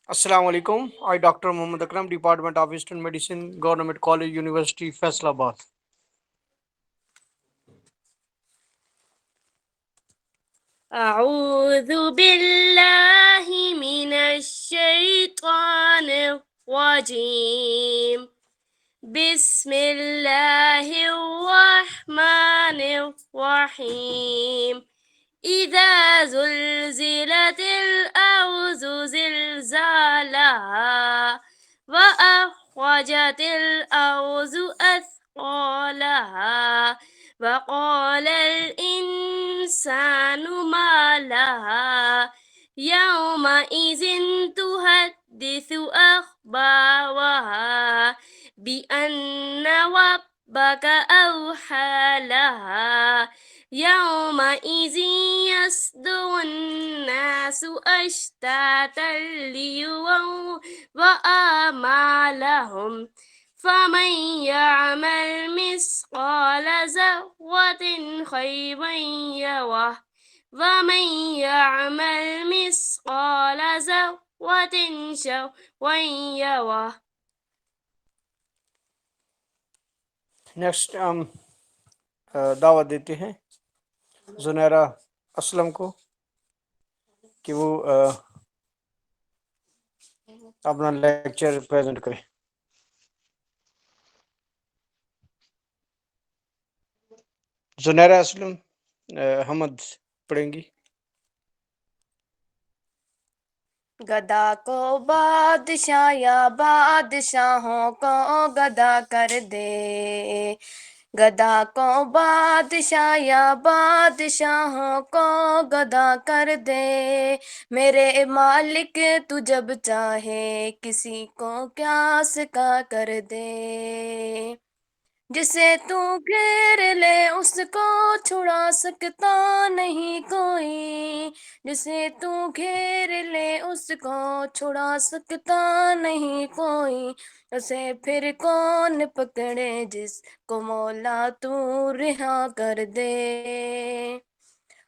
السلام علیکم. I doctor Muhammad Akram, department of eastern medicine, government college, university Faisal آباد. أعوذ بالله من الشيطان الرجيم بسم الله الرحمن الرحيم إذا زلزلت الأرض زلزالها وأخرجت الأرض أثقالها وقال الإنسان ما لها يومئذ تحدث أخبارها بأن ربك أوحى لها يومئذ يصدر الناس أشتاتا ليروا أعمالهم فمن يعمل مثقال ذرة خيرا يره ومن يعمل مثقال ذرة شرا يره. نیکسٹ ہم دعوت دیتے ہیں زنیرہ اسلم کو کہ وہ اپنا لیکچر پریزنٹ کرے. زنیرہ اسلم حمد پڑھیں گی. گدا کو بادشاہ یا بادشاہوں کو گدا کر دے، گدا کو بادشاہ یا بادشاہوں کو گدا کر دے، میرے مالک تو جب چاہے کسی کو کیا سکا کر دے، جسے تو گھیر لے اس کو چھڑا سکتا نہیں کوئی، جسے تو گھیر لے اس کو چھڑا سکتا نہیں کوئی، اسے پھر کون پکڑے جس کو مولا تو رہا کر دے،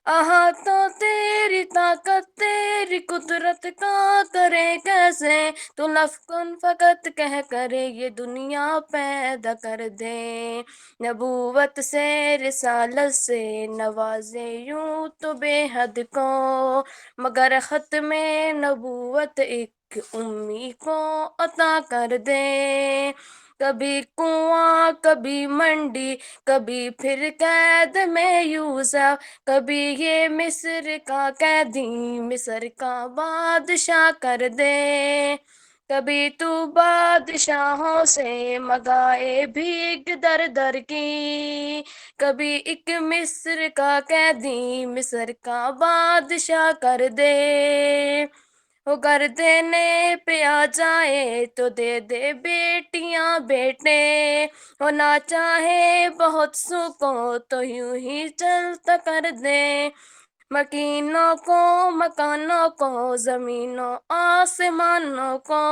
احاطہ تیری طاقت تیری قدرت کا کرے کیسے، تو لفظ فقط کہہ کر یہ دنیا پیدا کر دے، نبوت سے رسالت سے نوازے یوں تو بے حد کو، مگر ختم نبوت ایک امی کو عطا کر دے، کبھی کنواں کبھی منڈی کبھی پھر قید میں یوسف، کبھی یہ مصر کا قیدی مصر کا بادشاہ کر دے، کبھی تو بادشاہوں سے منگائے بھیک در در کی، کبھی ایک مصر کا قیدی مصر کا بادشاہ کر دے، وہ کر دینے پہ آ جائے تو دے دے بیٹیاں بیٹے، وہ نہ چاہے بہت سو کو تو یوں ہی چلتا کر دے، مکینوں کو مکانوں کو زمینوں آسمانوں کو،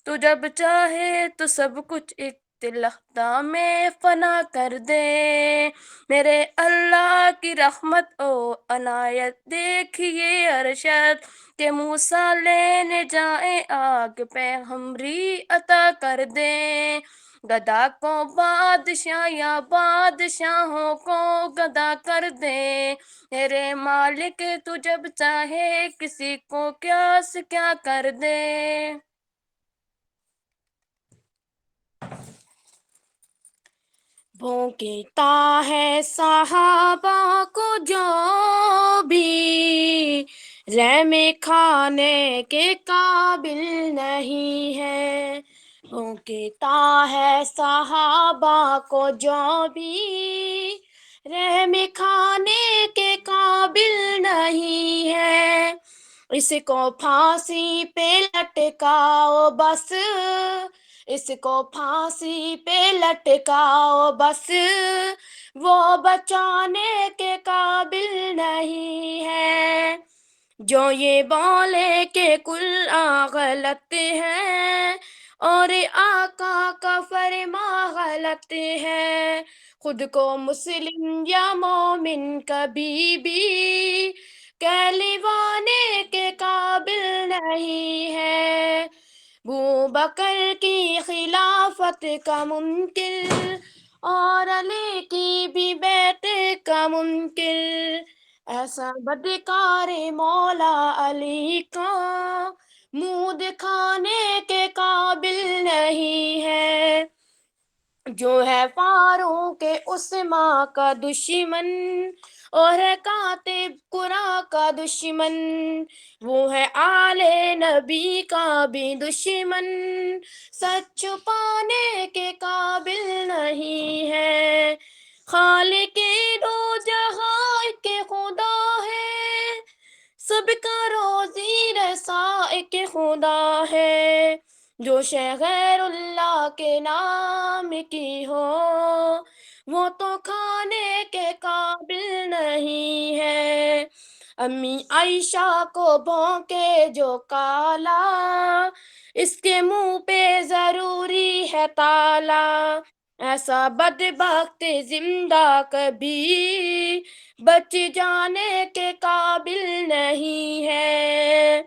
تو جب چاہے تو سب کچھ ایک لمحہ میں فنا کر دے، میرے اللہ کی رحمت و عنایت دیکھیے ارشد، کہ موسیٰ لینے جائے آگ پیغمبری عطا کر دے، گدا کو بادشاہ یا بادشاہوں کو گدا کر دے، میرے مالک تو جب چاہے کسی کو کیا سے کیا کر دے. بھونکتا ہے صحابہ کو جو بھی رحم کھانے کے قابل نہیں ہے، بھونکتا ہے صحابہ کو جو بھی رحم کھانے کے قابل نہیں ہے، اس کو پھانسی پہ لٹکاؤ بس، اس کو پھانسی پہ لٹکاؤ بس، وہ بچانے کے قابل نہیں ہے، جو یہ بولے کہ کل غلط ہے اور آقا کا فرما غلط ہے، خود کو مسلم یا مومن کبھی بھی کہلوانے کے قابل نہیں ہے، ابو بکر کی خلافت کا منکر اور علی کی بھی بیعت کا منکر، ایسا بدکار مولا علی کا منہ دکھانے کے قابل نہیں ہے، جو ہے فاروق عثمان کا دشمن اور ہے کاتب قرآن کا دشمن، وہ ہے آل نبی کا بھی دشمن، سچ چھپانے کے قابل نہیں ہے، خالق دو جہاں کے خدا ہے، سب کا روزی رسا ایک خدا ہے، جو شے غیر اللہ کے نام کی ہو وہ تو کھانے کے قابل نہیں ہے، امی عائشہ کو بھونکے جو کالا اس کے منہ پہ ضروری ہے تالا، ایسا بدبخت زندہ کبھی بچ جانے کے قابل نہیں ہے،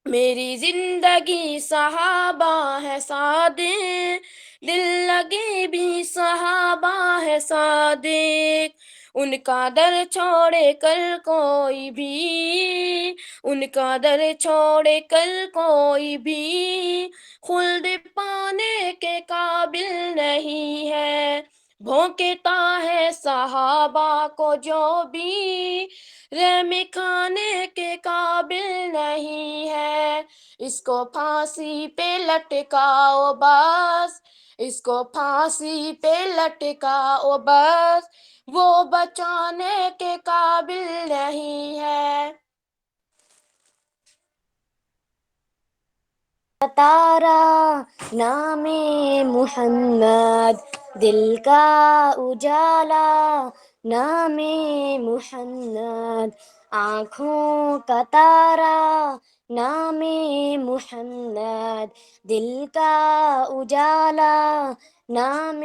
میری زندگی صحابہ ہے صادق، دل لگی بھی صحابہ ہے صادق، ان کا در چھوڑے کر کوئی بھی، ان کا در چھوڑے کر کوئی بھی خلد پانے کے قابل نہیں ہے، بھونکتا ہے صحابہ کو جو بھی رحم کھانے کے قابل نہیں ہے، اس کو پھانسی پہ لٹکاؤ بس، اس کو پھانسی پہ لٹکاؤ بس، وہ بچانے کے قابل نہیں ہے۔ تارا نام محمد دل کا اجالا، نام محمد آنکھوں کا تارا، نام محمد دل کا اجالا، نام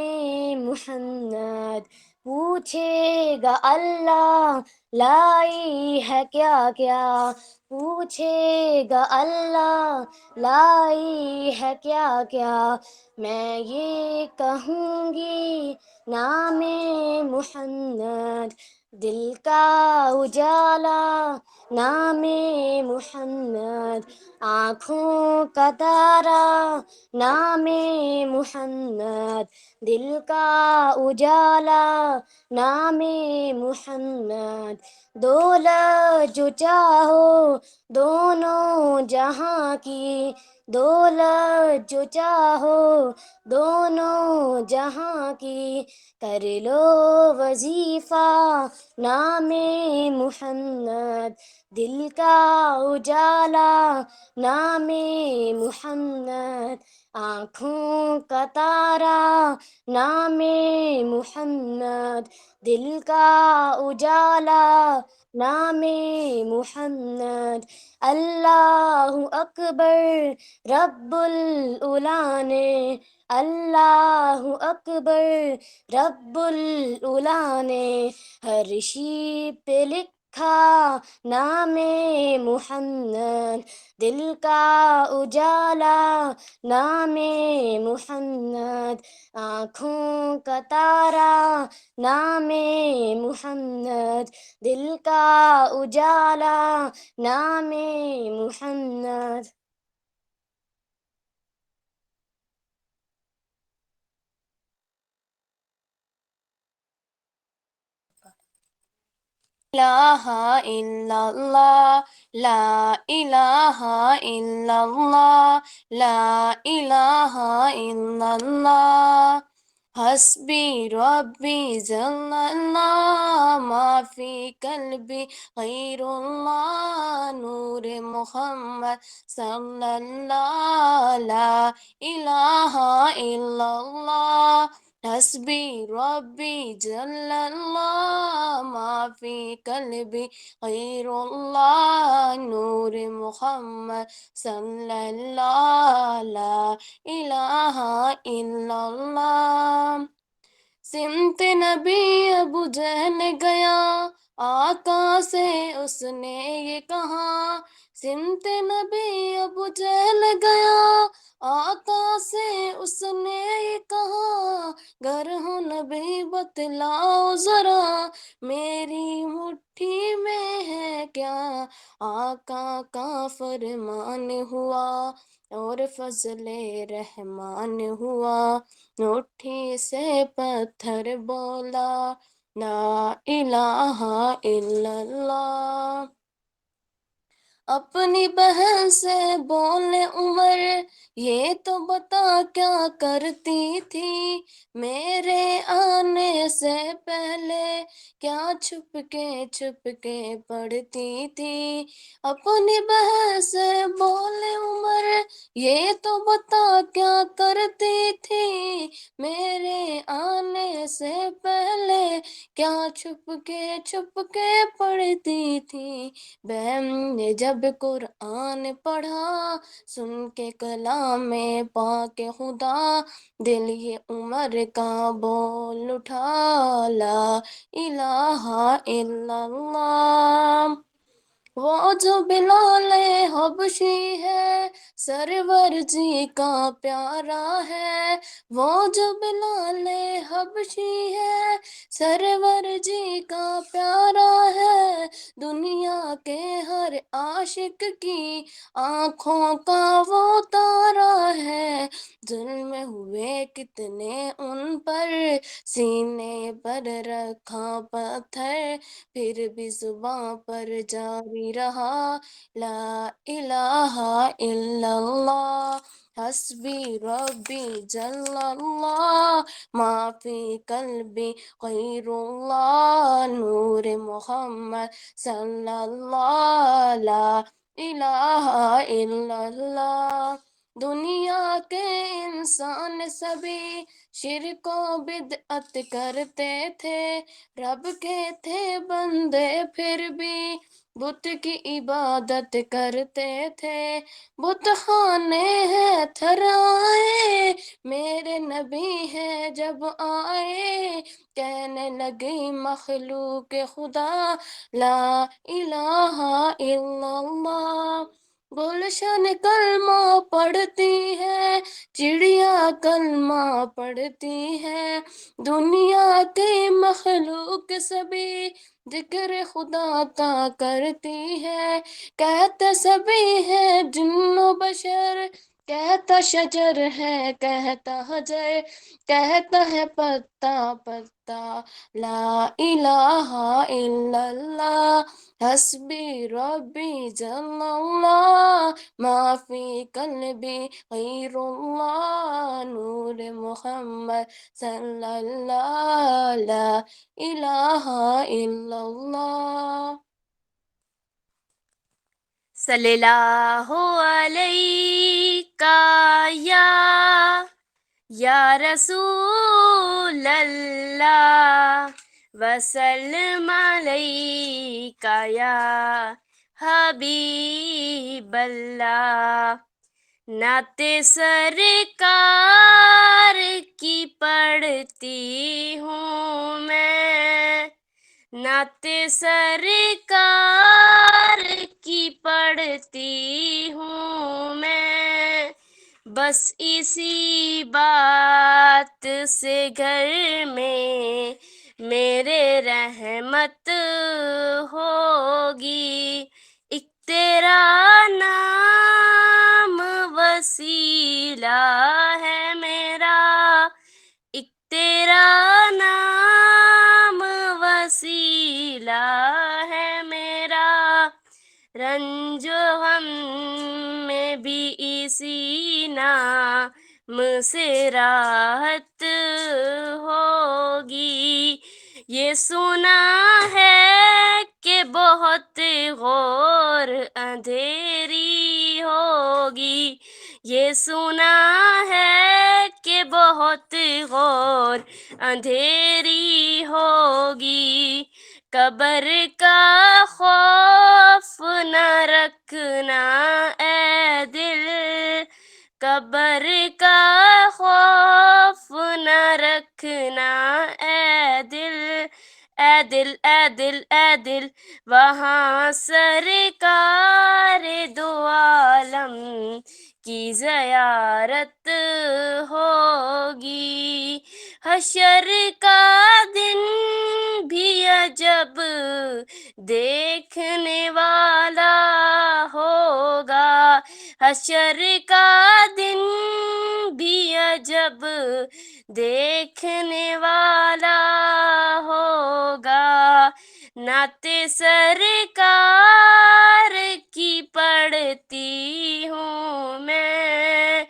محمد پوچھے گا اللہ لائی ہے کیا کیا، پوچھے گا اللہ لائی ہے کیا کیا، میں یہ کہوں گی نام محمد دل کا اجالا، نام محمد آنکھوں کا تارا، نام محمد دل کا اجالا، نام محمد دولت جو چاہو دونوں جہاں کی، دولت جو چاہو دونوں جہاں کی، کر لو وظیفہ نام محمد دل کا اجالا، نام محمد آنکھوں کا تارا، نام محمد دل کا اجالا، نام محمد اللہ اکبر رب العلا نے، اللہ اکبر رب العلا نے ہر شیپ پہ لکھا نام محمد دل کا اجالا، نام محمد آنکھوں کا تارا، نام محمد دل کا اجالا، نام محمد۔ الہ الا اللہ، لا الہ الا اللہ، لا الہ الا اللہ، حسبی ربی جل اللہ، ما فی قلبی غیر اللہ، نور محمد صلی اللہ، لا الہ الا اللہ، حسبی ربی جل اللہ، ما فی قلبی غیر اللہ، نور محمد صلی اللہ، لا الہ الا اللہ، سمت نبی ابو جہل گیا، آقا سے اس نے یہ کہا، سمت نبی ابو جہل گیا، آقا کا فرمان ہوا اور فضل رحمان ہوا، اٹھی سے پتھر بولا لا الہ الا اللہ۔ اپنی بہن سے بولے عمر یہ تو بتا کیا کرتی تھی، میرے آنے سے پہلے کیا چھپ کے پڑھتی تھی۔ اپنی بہن سے بولے عمر یہ تو بتا کیا کرتی تھی، میرے آنے سے پہلے کیا چھپ کے پڑھتی تھی۔ بہن نے جب قرآن پڑھا سن کے کلام پاک خدا، دل یہ عمر کا بول اٹھا لا الہ الا اللہ۔ وہ جو بلال حبشی ہے سرور جی کا پیارا ہے، وہ جو بلال حبشی ہے سرور جی کا پیارا ہے، دنیا کے ہر عاشق کی آنکھوں کا وہ تارا ہے۔ ظلم ہوئے کتنے ان پر سینے پر رکھا پتھر، پھر بھی زباں پر جاری رہا لا الہ الا اللہ۔ حسبی ربی جل اللہ ما فی قلبی غیر اللہ، نور محمد صلی اللہ لا الہ الا اللہ۔ دنیا کے انسان سبھی شرک و بدعت کرتے تھے، رب کے تھے بندے پھر بھی بت کی عبادت کرتے تھے۔ بت خانے ہیں تھرائے میرے نبی ہیں جب آئے، کہنے لگی مخلوق خدا لا الہ الا اللہ۔ گلشن کلمہ پڑھتی ہے، چڑیا کلمہ پڑھتی ہے، دنیا کی مخلوق سبھی ذکر خدا کا کرتی ہے، کہتے سبھی ہے جن و بشر، کہتا شجر ہے کہتا حجر، کہتا ہے پتا پتا لا الہ الا اللہ۔ حسبی ربی جل اللہ ما فی قلبی غیر اللہ، نور محمد صلی اللہ لا الہ الا اللہ۔ صلی اللہ علیہ یا رسول اللہ، وسلم علیک یا حبیب اللہ۔ نعت سرکار کی پڑھتی ہوں میں، نعت سرکار کی پڑھتی ہوں میں، بس اسی بات سے گھر میں میرے رحمت ہوگی، ایک تیرا نام وسیلہ ہے میرا، ایک تیرا نام وسیلہ ہے میرا، رنج و غم میں بھی اسی نام سے راحت ہوگی۔ یہ سنا ہے کہ بہت غور اندھیری ہوگی، یہ سنا ہے کہ بہت غور اندھیری ہوگی، قبر کا خوف نہ رکھنا اے دل، قبر کا خوف نہ رکھنا اے دل، اے دل اے دل اے دل وہاں سرکار دو عالم کی زیارت ہوگی، حشر کا دن بھی عجب دیکھنے والا ہوگا، حشر کا دن بھی عجب دیکھنے والا ہوگا، نعت سرکار کی پڑھتی ہوں میں،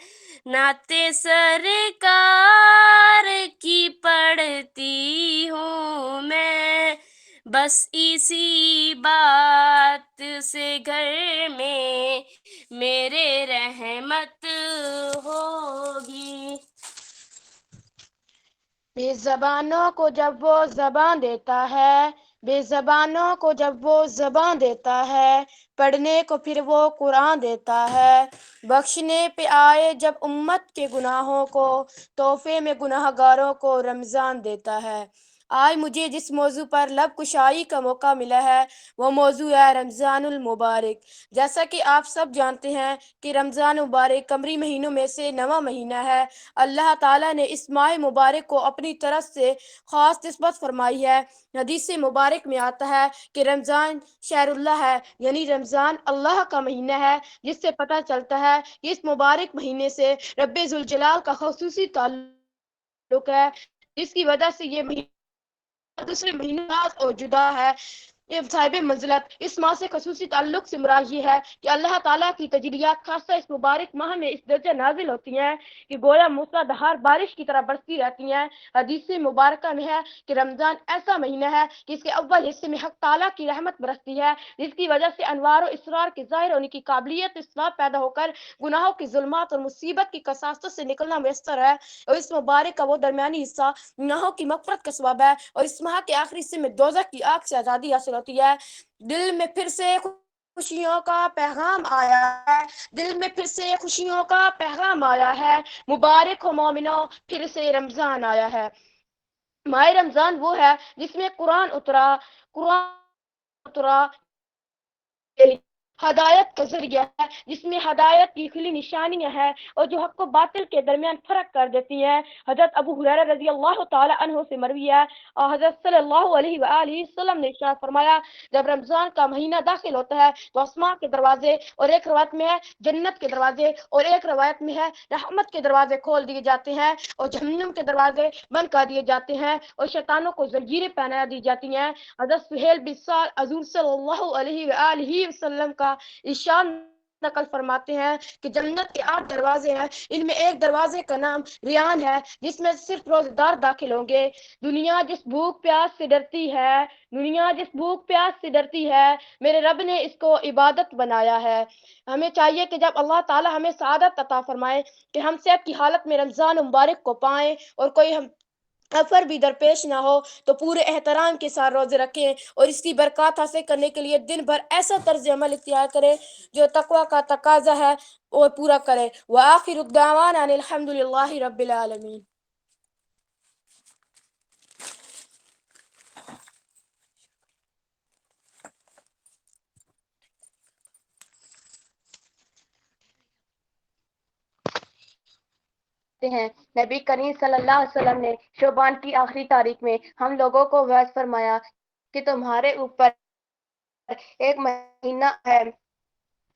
نعت سرکار کی پڑھتی ہوں میں، بس اسی بات سے گھر میں میرے رحمت ہوگی۔ بے زبانوں کو جب وہ زبان دیتا ہے، بے زبانوں کو جب وہ زبان دیتا ہے، پڑھنے کو پھر وہ قرآن دیتا ہے، بخشنے پہ آئے جب امت کے گناہوں کو، تحفے میں گناہ گاروں کو رمضان دیتا ہے۔ آج مجھے جس موضوع پر لب کشائی کا موقع ملا ہے وہ موضوع ہے رمضان المبارک۔ جیسا کہ آپ سب جانتے ہیں کہ رمضان مبارک قمری مہینوں میں سے 9واں مہینہ ہے۔ اللہ تعالیٰ نے اس ماہ مبارک کو اپنی طرف سے خاص نسبت فرمائی ہے۔ حدیث مبارک میں آتا ہے کہ رمضان شہر اللہ ہے، یعنی رمضان اللہ کا مہینہ ہے، جس سے پتہ چلتا ہے کہ اس مبارک مہینے سے رب ذوالجلال کا خصوصی تعلق ہے، جس کی وجہ سے یہ مہینہ دوسرے مہینوں اور جدا ہے۔ یہ صاحب منزلت اس ماہ سے خصوصی تعلق سے مراد یہ ہے کہ اللہ تعالیٰ کی تجلیات خاصہ اس مبارک ماہ میں اس درجہ نازل ہوتی ہیں کہ گویا موسیٰ دہار بارش کی طرح برستی رہتی ہیں۔ حدیث مبارکہ میں ہے کہ رمضان ایسا مہینہ ہے کہ اس کے اول حصے میں حق تعالیٰ کی رحمت برستی ہے، جس کی وجہ سے انوار و اسرار کے ظاہر ہونے کی قابلیت اسباب پیدا ہو کر گناہوں کی ظلمات اور مصیبت کی کثافتوں سے نکلنا میسر ہے، اور اس مبارک کا وہ درمیانی حصہ گناہوں کی مغفرت کا سبب ہے، اور اس ماہ کے آخری حصے میں دوزخ کی آگ سے آزادی حاصل ہوتی ہے۔ دل میں پھر سے خوشیوں کا پیغام آیا ہے، دل میں پھر سے خوشیوں کا پیغام آیا ہے، مبارک ہو مومنو پھر سے رمضان آیا ہے۔ ماہ رمضان وہ ہے جس میں قرآن اترا ہدایت کا ذریعہ ہے، جس میں ہدایت کی کھلی نشانیاں ہیں اور جو حق و باطل کے درمیان فرق کر دیتی ہے۔ حضرت ابو ہریرہ رضی اللہ تعالی عنہ سے مروی ہے اور حضرت صلی اللہ علیہ وآلہ وسلم نے ارشاد فرمایا، جب رمضان کا مہینہ داخل ہوتا ہے تو آسمان کے دروازے، اور ایک روایت میں ہے جنت کے دروازے، اور ایک روایت میں ہے رحمت کے دروازے کھول دیے جاتے ہیں، اور جہنم کے دروازے بند کر دیے جاتے ہیں، اور شیطانوں کو زنجیریں پہنا دی جاتی ہیں۔ حضرت سہیل بن سعد حضور صلی اللہ علیہ وآلہ وسلم کا ارشاد نقل فرماتے ہیں کہ جنت کے 8 دروازے ہیں، ان میں ایک دروازے کا نام ریان ہے، جس میں صرف روزہ دار داخل ہوں گے۔ دنیا جس بھوک پیاس سے ڈرتی ہے، دنیا جس بھوک پیاس سے ڈرتی ہے، میرے رب نے اس کو عبادت بنایا ہے۔ ہمیں چاہیے کہ جب اللہ تعالی ہمیں سعادت عطا فرمائے کہ ہم صحت کی حالت میں رمضان مبارک کو پائیں اور کوئی ہم افر بھی درپیش نہ ہو تو پورے احترام کے ساتھ روزے رکھیں اور اس کی برکات حاصل کرنے کے لیے دن بھر ایسا طرز عمل اختیار کریں جو تقوی کا تقاضا ہے اور پورا کریں۔ وآخر الدعوانا ان الحمد للہ رب العالمین۔ ہیں نبی کریم صلی اللہ علیہ وسلم نے شعبان کی آخری تاریخ میں ہم لوگوں کو وعظ فرمایا کہ تمہارے اوپر ایک مہینہ ہے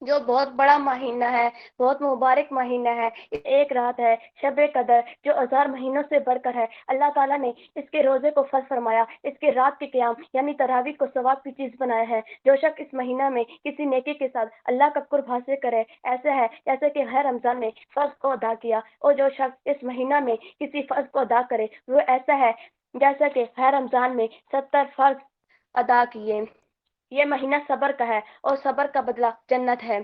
جو بہت بڑا مہینہ ہے، بہت مبارک مہینہ ہے، ایک رات ہے شب قدر جو 1000 مہینوں سے بڑھ کر ہے۔ اللہ تعالیٰ نے اس کے روزے کو فرض فرمایا، اس کے رات کے قیام یعنی تراویح کو ثواب کی چیز بنایا ہے۔ جو شخص اس مہینہ میں کسی نیکی کے ساتھ اللہ کا قرب حاصل کرے ایسا ہے جیسے کہ ہر رمضان میں فرض کو ادا کیا، اور جو شخص اس مہینہ میں کسی فرض کو ادا کرے وہ ایسا ہے جیسا کہ ہر رمضان میں 70 فرض ادا کیے۔ یہ مہینہ صبر کا ہے اور صبر کا بدلہ جنت ہے،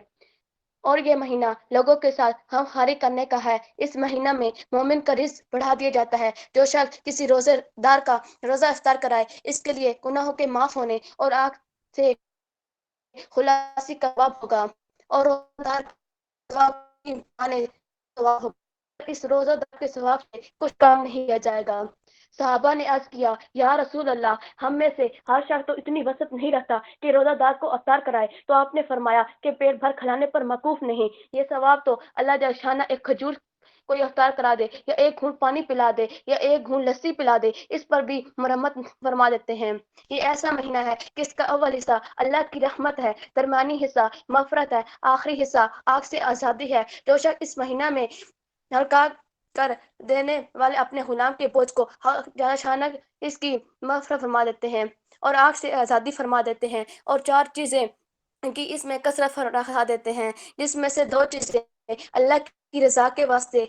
اور یہ مہینہ لوگوں کے ساتھ ہم خاری کرنے کا ہے۔ اس مہینہ میں مومن کا رزق بڑھا دیا جاتا ہے۔ جو شخص کسی روزے دار کا روزہ افطار کرائے اس کے لیے گناہوں کے معاف ہونے اور آگ سے خلاصی کا ثواب ہوگا، اور روزہ دار ثواب ہوگا۔ اس روزہ دار کے ثواب سے کچھ کام نہیں کیا جائے گا۔ صحابہ نے عرض کیا یا رسول اللہ ہم میں سے ہر شخص تو اتنی وسعت نہیں رکھتا کہ روزہ دار کو افطار کرائے، تو آپ نے فرمایا کہ پیٹ بھر کھلانے پر موقوف نہیں، یہ ثواب تو اللہ جل شانہ ایک کھجور کوئی افطار کرا دے یا ایک گھونٹ پانی پلا دے یا ایک گھونٹ لسی پلا دے، اس پر بھی مرمت فرما دیتے ہیں۔ یہ ایسا مہینہ ہے کہ اس کا اول حصہ اللہ کی رحمت ہے، درمیانی حصہ مغفرت ہے، آخری حصہ آگ سے آزادی ہے۔ جو شخص اس مہینہ میں ہلکا کر دینے والے اپنے غلام کے بوجھ کو جل شانہ اس کی مغفرت فرما دیتے ہیں اور آگ سے آزادی فرما دیتے ہیں، اور چار چیزیں کی اس میں کثرت فرما دیتے ہیں، جس میں سے دو چیزیں اللہ کی رضا کے واسطے،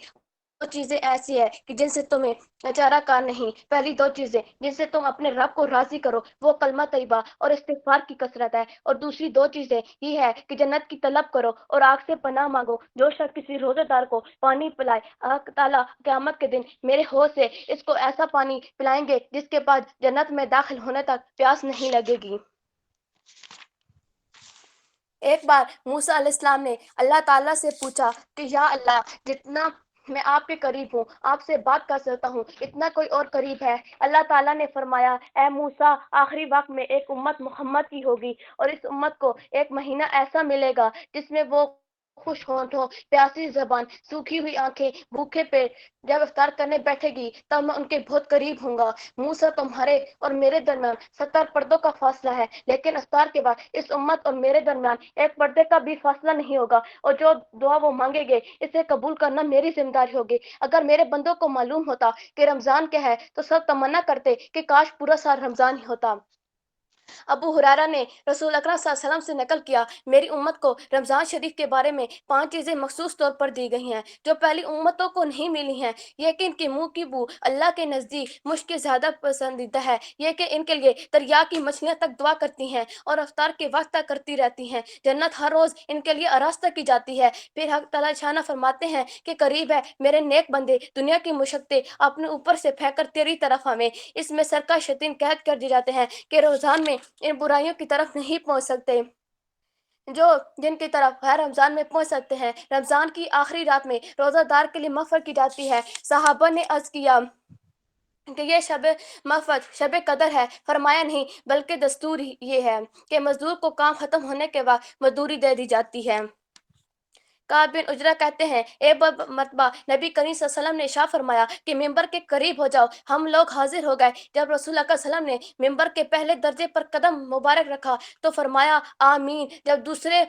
دو چیزیں ایسی ہے کہ جن سے تمہیں چارہ کار نہیں۔ پہلی دو چیزیں جن سے تم اپنے رب کو راضی کرو وہ کلمہ طیبہ اور استغفار کی کثرت ہے، اور دوسری دو چیزیں یہ ہے کہ جنت کی طلب کرو اور آگ سے پناہ مانگو۔ جو شخص کسی روزے دار کو پانی پلائے، اللہ تعالیٰ قیامت کے دن میرے حوض سے اس کو ایسا پانی پلائیں گے جس کے بعد جنت میں داخل ہونے تک پیاس نہیں لگے گی۔ ایک بار موسیٰ علیہ السلام نے اللہ تعالیٰ سے پوچھا کہ یا اللہ، جتنا میں آپ کے قریب ہوں، آپ سے بات کر سکتا ہوں، اتنا کوئی اور قریب ہے؟ اللہ تعالیٰ نے فرمایا اے موسیٰ، آخری وقت میں ایک امت محمد کی ہوگی، اور اس امت کو ایک مہینہ ایسا ملے گا جس میں وہ خوش ہونٹوں، پیاسی زبان، سوکھی ہوئی آنکھیں، بھوکے پیٹ جب افطار کرنے بیٹھے گی تب میں ان کے بہت قریب ہوں گا۔ موسیٰ، تمہارے اور میرے درمیان 70 پردوں کا فاصلہ ہے، لیکن افطار کے بعد اس امت اور میرے درمیان ایک پردے کا بھی فاصلہ نہیں ہوگا، اور جو دعا وہ مانگے گے اسے قبول کرنا میری ذمہ داری ہوگی۔ اگر میرے بندوں کو معلوم ہوتا کہ رمضان کیا ہے تو سب تمنا کرتے کہ کاش پورا سال رمضان ہی ہوتا۔ ابو ہریرہ نے رسول اکرم صلی اللہ علیہ وسلم سے نقل کیا، میری امت کو رمضان شریف کے بارے میں 5 چیزیں مخصوص طور پر دی گئی ہیں جو پہلی امتوں کو نہیں ملی ہیں۔ یہ کہ ان کے منہ کی بو اللہ کے نزدیک مجھ کے زیادہ پسندیدہ ہے، یہ کہ ان کے لیے دریا کی مچھلیاں تک دعا کرتی ہیں اور افطار کے وقت تک کرتی رہتی ہیں، جنت ہر روز ان کے لیے آراستہ کی جاتی ہے۔ پھر حق تعالیٰ شانہ فرماتے ہیں کہ قریب ہے میرے نیک بندے دنیا کی مشقتیں اپنے اوپر سے پھینک کر تیری طرف آویں۔ اس میں سرکہ شیطین قید کر دی جاتے ہیں کہ رمضان میں ان برائیوں کی طرف نہیں پہنچ سکتے جو جن کی طرف غیر رمضان میں پہنچ سکتے ہیں۔ رمضان کی آخری رات میں روزہ دار کے لیے مغفرت کی جاتی ہے۔ صحابہ نے عرض کیا کہ یہ شب مغفرت شب قدر ہے، فرمایا نہیں بلکہ دستور یہ ہے کہ مزدور کو کام ختم ہونے کے بعد مزدوری دے دی جاتی ہے۔ کعب بن عجرہ کہتے ہیں ایک مرتبہ نبی کریم صلی اللہ علیہ وسلم نے ارشاد فرمایا کہ ممبر کے قریب ہو جاؤ۔ ہم لوگ حاضر ہو گئے۔ جب رسول اللہ صلی اللہ علیہ وسلم نے ممبر کے پہلے درجے پر قدم مبارک رکھا تو فرمایا آمین، جب دوسرے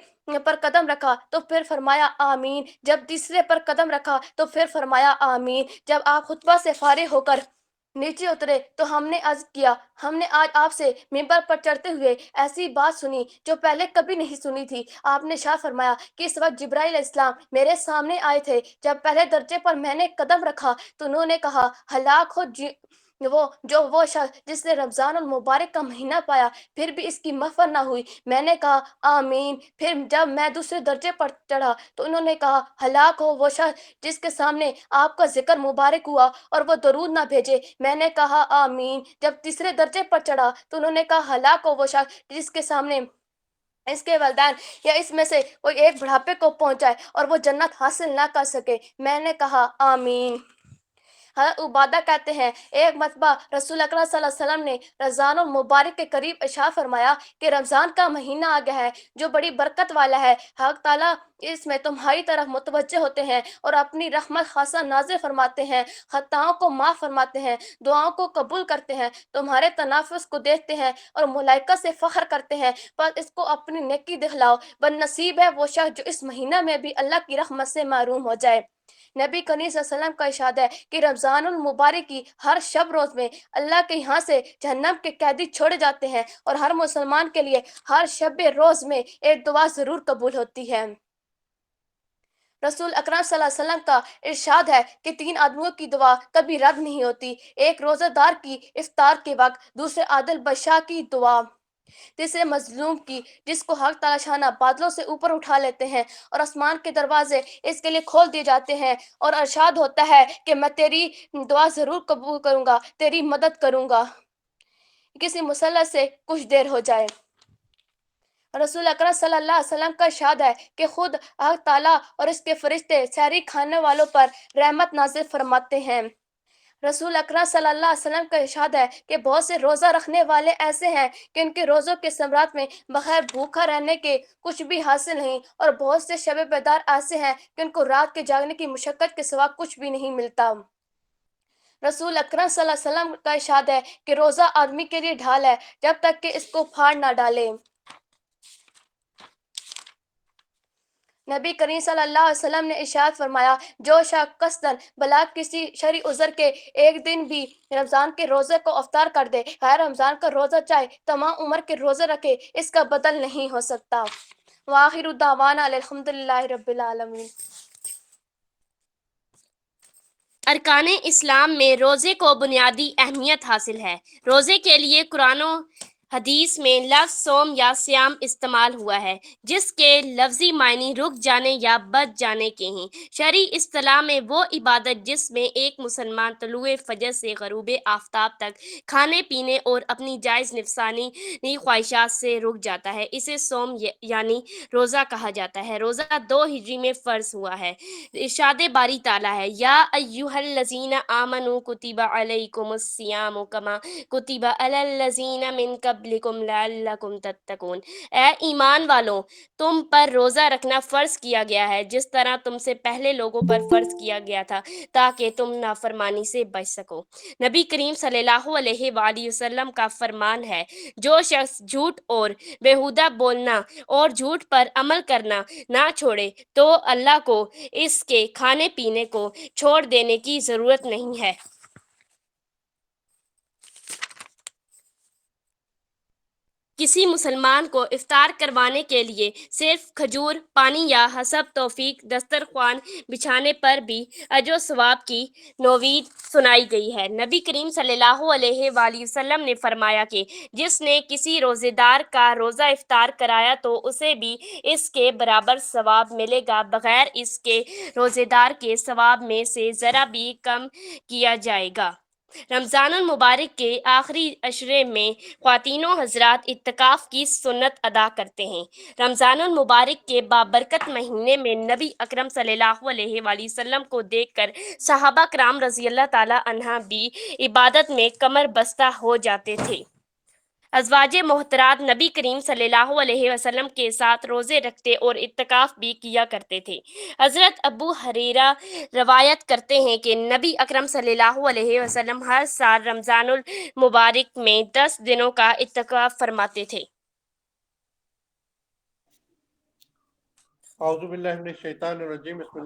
پر قدم رکھا تو پھر فرمایا آمین، جب تیسرے پر قدم رکھا تو پھر فرمایا آمین۔ جب آپ خطبہ سے فارغ ہو کر نیچے اترے تو ہم نے عرض کیا ہم نے آج آپ سے ممبر پر چڑھتے ہوئے ایسی بات سنی جو پہلے کبھی نہیں سنی تھی۔ آپ نے ارشاد فرمایا کہ اس وقت جبرائیل علیہ السلام میرے سامنے آئے تھے، جب پہلے درجے پر میں نے قدم رکھا تو انہوں نے کہا ہلاک ہو وہ شخص جس نے رمضان المبارک کا مہینہ پایا پھر بھی اس کی مغفرت نہ ہوئی۔ میں نے کہا آمین۔ پھر جب میں دوسرے درجے پر چڑھا تو انہوں نے کہا ہلاک ہو وہ شخص جس کے سامنے آپ کا ذکر مبارک ہوا اور وہ درود نہ بھیجے۔ میں نے کہا آمین۔ جب تیسرے درجے پر چڑھا تو انہوں نے کہا ہلاک ہو وہ شخص جس کے سامنے اس کے والدین یا اس میں سے کوئی ایک بڑھاپے کو پہنچ جائے اور وہ جنت حاصل نہ کر سکے۔ میں نے کہا آمین۔ حضرت عبادہ کہتے ہیں ایک مرتبہ رسول اکرم صلی اللہ علیہ وسلم نے رمضان المبارک کے قریب ارشاد فرمایا کہ رمضان کا مہینہ آ گیا ہے جو بڑی برکت والا ہے، حق تعالیٰ اس میں تمہاری طرف متوجہ ہوتے ہیں اور اپنی رحمت خاصہ نازل فرماتے ہیں، خطاؤں کو معاف فرماتے ہیں، دعاؤں کو قبول کرتے ہیں، تمہارے تنافس کو دیکھتے ہیں اور ملائکہ سے فخر کرتے ہیں، بس اس کو اپنی نیکی دکھلاؤ۔ بد نصیب ہے وہ شخص جو اس مہینہ میں بھی اللہ کی رحمت سے محروم ہو جائے۔ نبی کریم صلی اللہ علیہ وسلم کا ارشاد ہے کہ رمضان المبارک کی ہر شب روز میں اللہ کے یہاں سے جہنم کے قیدی چھوڑے جاتے ہیں، اور ہر مسلمان کے لیے ہر شب روز میں ایک دعا ضرور قبول ہوتی ہے۔ رسول اکرم صلی اللہ علیہ وسلم کا ارشاد ہے کہ 3 آدمیوں کی دعا کبھی رد نہیں ہوتی، ایک روزہ دار کی افطار کے وقت، دوسرے عادل بادشاہ کی دعا، تیسرے مظلوم کی جس کو حق تعالیٰ شانہ بادلوں سے اوپر اٹھا لیتے ہیں اور آسمان کے دروازے اس کے لیے کھول دیے جاتے ہیں، اور ارشاد ہوتا ہے کہ میں تیری دعا ضرور قبول کروں گا، تیری مدد کروں گا، کسی مسلح سے کچھ دیر ہو جائے۔ رسول اکرم صلی اللہ علیہ وسلم کا ارشاد ہے کہ خود حق تعالیٰ اور اس کے فرشتے سحری کھانے والوں پر رحمت نازل فرماتے ہیں۔ رسول اکرم صلی اللہ علیہ وسلم کا ارشاد ہے کہ بہت سے روزہ رکھنے والے ایسے ہیں کہ ان کے روزوں کے ثمرات میں بغیر بھوکا رہنے کے کچھ بھی حاصل نہیں، اور بہت سے شب بیدار ایسے ہیں کہ ان کو رات کے جاگنے کی مشقت کے سوا کچھ بھی نہیں ملتا۔ رسول اکرم صلی اللہ علیہ وسلم کا ارشاد ہے کہ روزہ آدمی کے لیے ڈھال ہے جب تک کہ اس کو پھاڑ نہ ڈالے۔ نبی کریم صلی اللہ علیہ وسلم نے ارشاد فرمایا، جو شخص قصداً بلا کسی شرعی عذر کے ایک دن بھی رمضان کے روزے کو افطار کر دے، غیر رمضان کا روزہ چاہے تمام عمر کے روزے رکھے، اس کا بدل نہیں ہو سکتا۔ وآخر دعوانا الحمدللہ رب العالمین۔ ارکان اسلام میں روزے کو بنیادی اہمیت حاصل ہے۔ روزے کے لیے قرآن و حدیث میں لفظ صوم یا صیام استعمال ہوا ہے، جس کے لفظی معنی رک جانے یا بچ جانے کے ہیں۔ شرعی اصطلاح میں وہ عبادت جس میں ایک مسلمان طلوع فجر سے غروب آفتاب تک کھانے پینے اور اپنی جائز نفسانی خواہشات سے رک جاتا ہے، اسے صوم یعنی روزہ کہا جاتا ہے۔ روزہ 2 ہجری میں فرض ہوا ہے۔ ارشاد باری تعالیٰ ہے، یا ایھا الذین آمنوا کتب علیکم الصیام کما کتب علی الذین من قبلکم لعلکم تتقون۔ اے ایمان والوں، تم پر روزہ رکھنا فرض کیا گیا ہے جس طرح تم سے پہلے لوگوں پر فرض کیا گیا تھا تاکہ تم نافرمانی سے بچ سکو۔ نبی کریم صلی اللہ علیہ وآلہ وسلم کا فرمان ہے، جو شخص جھوٹ اور بیہودہ بولنا اور جھوٹ پر عمل کرنا نہ چھوڑے تو اللہ کو اس کے کھانے پینے کو چھوڑ دینے کی ضرورت نہیں ہے۔ کسی مسلمان کو افطار کروانے کے لیے صرف کھجور، پانی یا حسب توفیق دسترخوان بچھانے پر بھی اجر و ثواب کی نوید سنائی گئی ہے۔ نبی کریم صلی اللہ علیہ وآلہ وسلم نے فرمایا کہ جس نے کسی روزے دار کا روزہ افطار کرایا تو اسے بھی اس کے برابر ثواب ملے گا، بغیر اس کے روزے دار کے ثواب میں سے ذرا بھی کم کیا جائے گا۔ رمضان المبارک کے آخری عشرے میں خواتین و حضرات اعتکاف کی سنت ادا کرتے ہیں۔ رمضان المبارک کے بابرکت مہینے میں نبی اکرم صلی اللہ علیہ وآلہ وسلم کو دیکھ کر صحابہ کرام رضی اللہ تعالی عنہ بھی عبادت میں کمر بستہ ہو جاتے تھے۔ ازواج محترات نبی کریم صلی اللہ علیہ وسلم کے ساتھ روزے رکھتے اور اعتکاف بھی کیا کرتے تھے۔ حضرت ابو ہریرہ روایت کرتے ہیں کہ نبی اکرم صلی اللہ علیہ وسلم ہر سال رمضان المبارک میں 10 دنوں کا اعتکاف فرماتے تھے۔ اعوذ باللہ من الشیطان الرجیم، بسم اللہ